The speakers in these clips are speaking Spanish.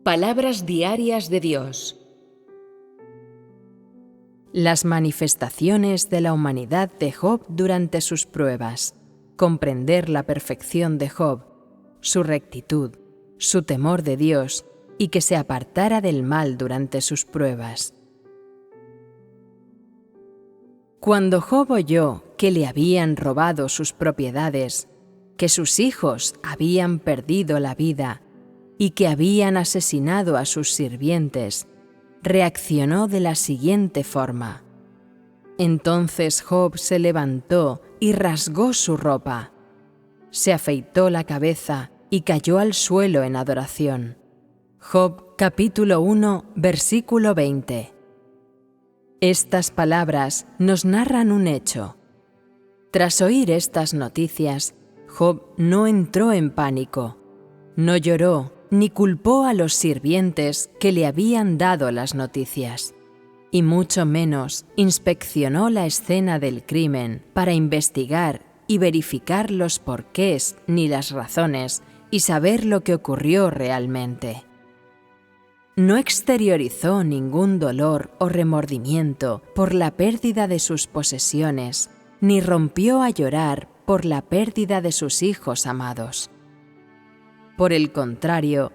Palabras diarias de Dios. Las manifestaciones de la humanidad de Job durante sus pruebas. Comprender la perfección de Job, su rectitud, su temor de Dios y que se apartara del mal durante sus pruebas. Cuando Job oyó que le habían robado sus propiedades, que sus hijos habían perdido la vida y que habían asesinado a sus sirvientes, reaccionó de la siguiente forma. Entonces Job se levantó y rasgó su ropa. Se afeitó la cabeza y cayó al suelo en adoración. Job capítulo 1, versículo 20. Estas palabras nos narran un hecho. Tras oír estas noticias, Job no entró en pánico, no lloró ni culpó a los sirvientes que le habían dado las noticias, y mucho menos inspeccionó la escena del crimen para investigar y verificar los porqués ni las razones y saber lo que ocurrió realmente. No exteriorizó ningún dolor o remordimiento por la pérdida de sus posesiones, ni rompió a llorar por la pérdida de sus hijos amados. Por el contrario,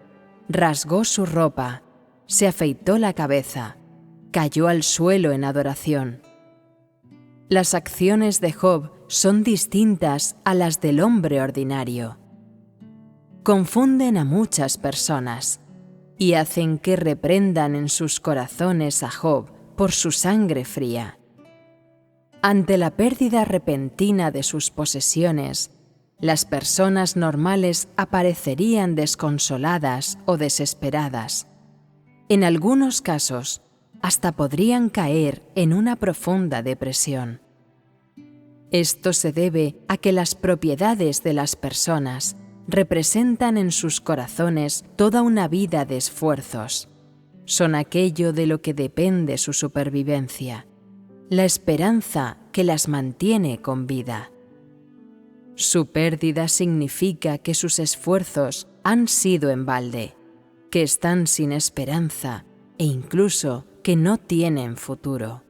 rasgó su ropa, se afeitó la cabeza, cayó al suelo en adoración. Las acciones de Job son distintas a las del hombre ordinario. Confunden a muchas personas y hacen que reprendan en sus corazones a Job por su sangre fría. Ante la pérdida repentina de sus posesiones, las personas normales aparecerían desconsoladas o desesperadas. En algunos casos, hasta podrían caer en una profunda depresión. Esto se debe a que las propiedades de las personas representan en sus corazones toda una vida de esfuerzos. Son aquello de lo que depende su supervivencia, la esperanza que las mantiene con vida. Su pérdida significa que sus esfuerzos han sido en balde, que están sin esperanza e incluso que no tienen futuro.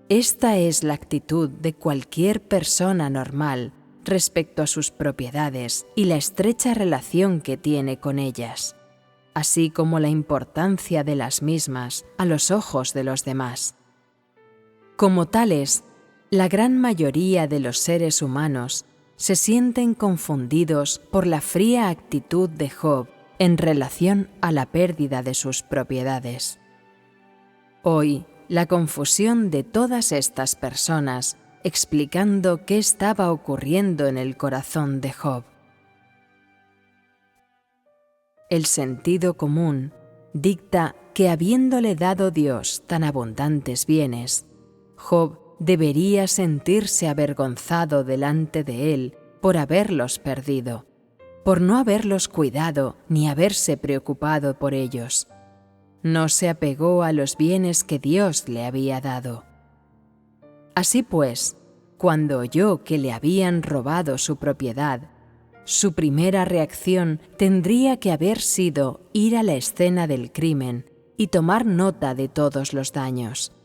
Esta es la actitud de cualquier persona normal respecto a sus propiedades y la estrecha relación que tiene con ellas, así como la importancia de las mismas a los ojos de los demás. Como tales, la gran mayoría de los seres humanos se sienten confundidos por la fría actitud de Job en relación a la pérdida de sus propiedades. Hoy, la confusión de todas estas personas explicando qué estaba ocurriendo en el corazón de Job. El sentido común dicta que habiéndole dado Dios tan abundantes bienes, Job debería sentirse avergonzado delante de él por haberlos perdido, por no haberlos cuidado ni haberse preocupado por ellos. No se apegó a los bienes que Dios le había dado. Así pues, cuando oyó que le habían robado su propiedad, su primera reacción tendría que haber sido ir a la escena del crimen y tomar nota de todos los daños,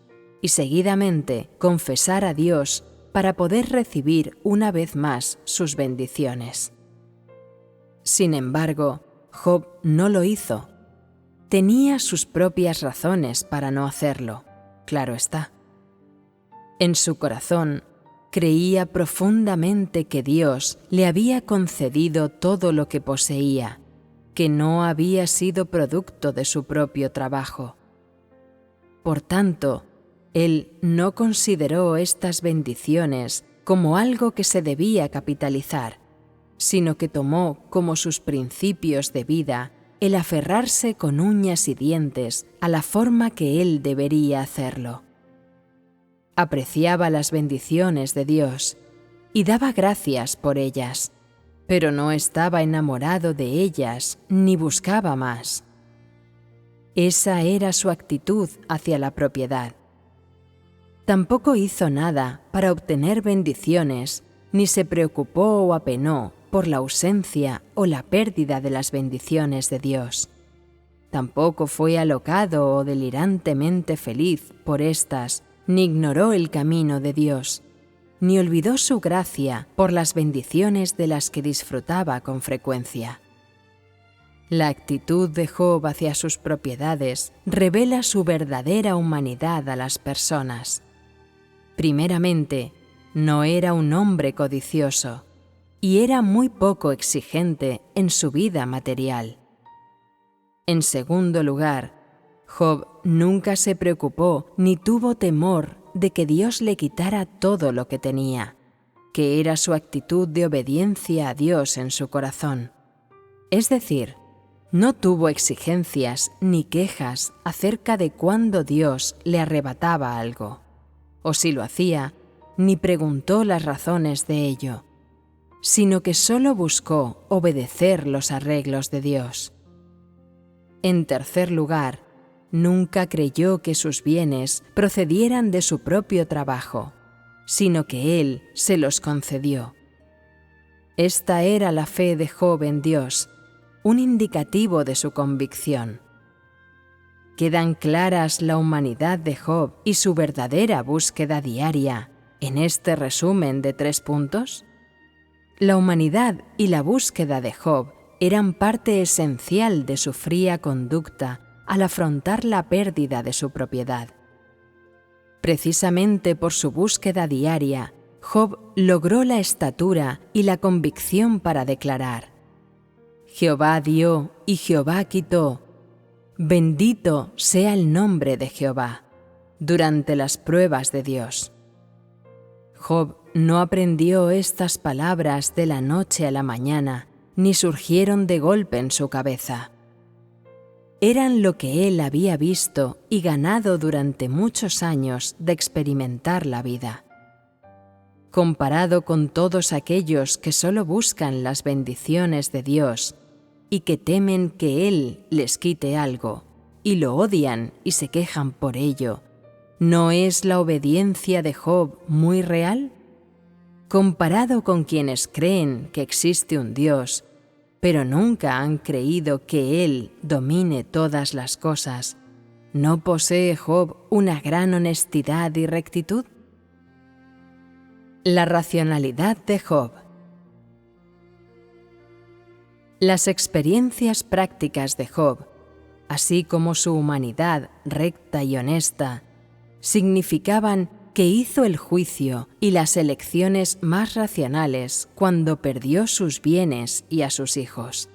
y seguidamente confesar a Dios para poder recibir una vez más sus bendiciones. Sin embargo, Job no lo hizo. Tenía sus propias razones para no hacerlo, claro está. En su corazón, creía profundamente que Dios le había concedido todo lo que poseía, que no había sido producto de su propio trabajo. Por tanto, él no consideró estas bendiciones como algo que se debía capitalizar, sino que tomó como sus principios de vida el aferrarse con uñas y dientes a la forma que él debería hacerlo. Apreciaba las bendiciones de Dios y daba gracias por ellas, pero no estaba enamorado de ellas ni buscaba más. Esa era su actitud hacia la propiedad. Tampoco hizo nada para obtener bendiciones, ni se preocupó o apenó por la ausencia o la pérdida de las bendiciones de Dios. tampoco fue alocado o delirantemente feliz por éstas, ni ignoró el camino de Dios, ni olvidó su gracia por las bendiciones de las que disfrutaba con frecuencia. La actitud de Job hacia sus propiedades revela su verdadera humanidad a las personas. Primeramente, no era un hombre codicioso y era muy poco exigente en su vida material. En segundo lugar, Job nunca se preocupó ni tuvo temor de que Dios le quitara todo lo que tenía, que era su actitud de obediencia a Dios en su corazón. Es decir, no tuvo exigencias ni quejas acerca de cuándo Dios le arrebataba algo, o si lo hacía, ni preguntó las razones de ello, sino que solo buscó obedecer los arreglos de Dios. En tercer lugar, nunca creyó que sus bienes procedieran de su propio trabajo, sino que Él se los concedió. Esta era la fe de Job en Dios, un indicativo de su convicción. Quedan claras la humanidad de Job y su verdadera búsqueda diaria en este resumen de 3 puntos. La humanidad y la búsqueda de Job eran parte esencial de su fría conducta al afrontar la pérdida de su propiedad. Precisamente por su búsqueda diaria, Job logró la estatura y la convicción para declarar: Jehová dio y Jehová quitó. Bendito sea el nombre de Jehová, durante las pruebas de Dios. Job no aprendió estas palabras de la noche a la mañana, ni surgieron de golpe en su cabeza. Eran lo que él había visto y ganado durante muchos años de experimentar la vida. Comparado con todos aquellos que solo buscan las bendiciones de Dios y que temen que Él les quite algo, y lo odian y se quejan por ello, ¿no es la obediencia de Job muy real? Comparado con quienes creen que existe un Dios, pero nunca han creído que Él domine todas las cosas, ¿no posee Job una gran honestidad y rectitud? La racionalidad de Job. Las experiencias prácticas de Job, así como su humanidad recta y honesta, significaban que hizo el juicio y las elecciones más racionales cuando perdió sus bienes y a sus hijos.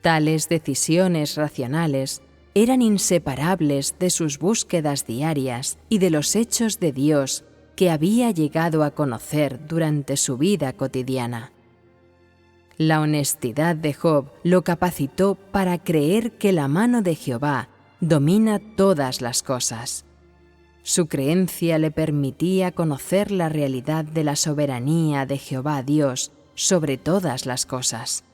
Tales decisiones racionales eran inseparables de sus búsquedas diarias y de los hechos de Dios que había llegado a conocer durante su vida cotidiana. La honestidad de Job lo capacitó para creer que la mano de Jehová domina todas las cosas. Su creencia le permitía conocer la realidad de la soberanía de Jehová Dios sobre todas las cosas.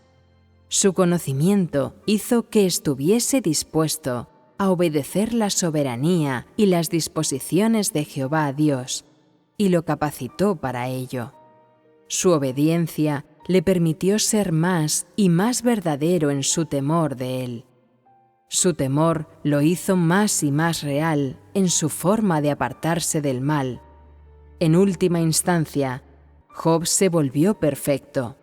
Su conocimiento hizo que estuviese dispuesto a obedecer la soberanía y las disposiciones de Jehová Dios, y lo capacitó para ello. Su obediencia le permitió ser más y más verdadero en su temor de Él. Su temor lo hizo más y más real en su forma de apartarse del mal. En última instancia, Job se volvió perfecto,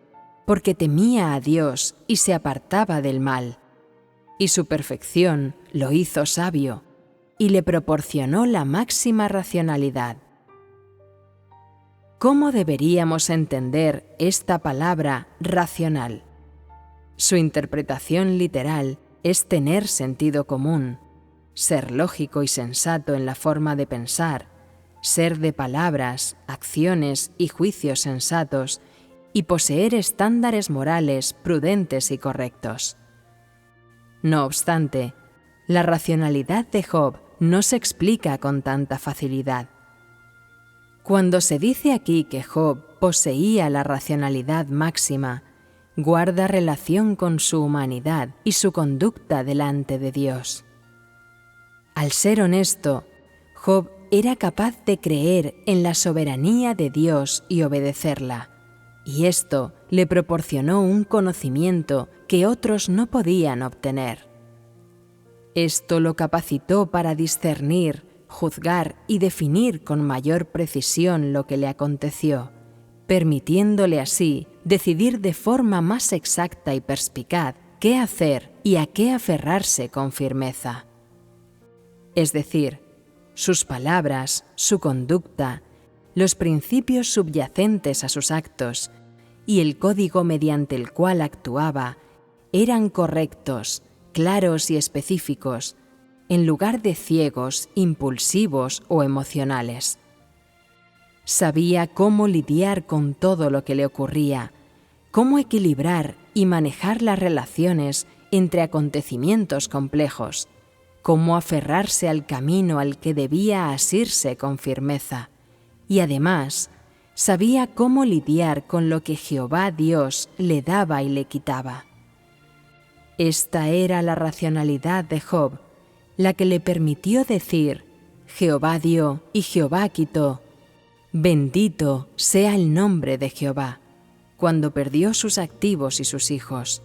porque temía a Dios y se apartaba del mal. Y su perfección lo hizo sabio y le proporcionó la máxima racionalidad. ¿Cómo deberíamos entender esta palabra racional? Su interpretación literal es tener sentido común, ser lógico y sensato en la forma de pensar, ser de palabras, acciones y juicios sensatos y poseer estándares morales prudentes y correctos. No obstante, la racionalidad de Job no se explica con tanta facilidad. Cuando se dice aquí que Job poseía la racionalidad máxima, guarda relación con su humanidad y su conducta delante de Dios. Al ser honesto, Job era capaz de creer en la soberanía de Dios y obedecerla, y esto le proporcionó un conocimiento que otros no podían obtener. Esto lo capacitó para discernir, juzgar y definir con mayor precisión lo que le aconteció, permitiéndole así decidir de forma más exacta y perspicaz qué hacer y a qué aferrarse con firmeza. Es decir, sus palabras, su conducta, los principios subyacentes a sus actos y el código mediante el cual actuaba eran correctos, claros y específicos, en lugar de ciegos, impulsivos o emocionales. Sabía cómo lidiar con todo lo que le ocurría, cómo equilibrar y manejar las relaciones entre acontecimientos complejos, cómo aferrarse al camino al que debía asirse con firmeza, y además sabía cómo lidiar con lo que Jehová Dios le daba y le quitaba. Esta era la racionalidad de Job, la que le permitió decir: Jehová dio y Jehová quitó. Bendito sea el nombre de Jehová, cuando perdió sus activos y sus hijos.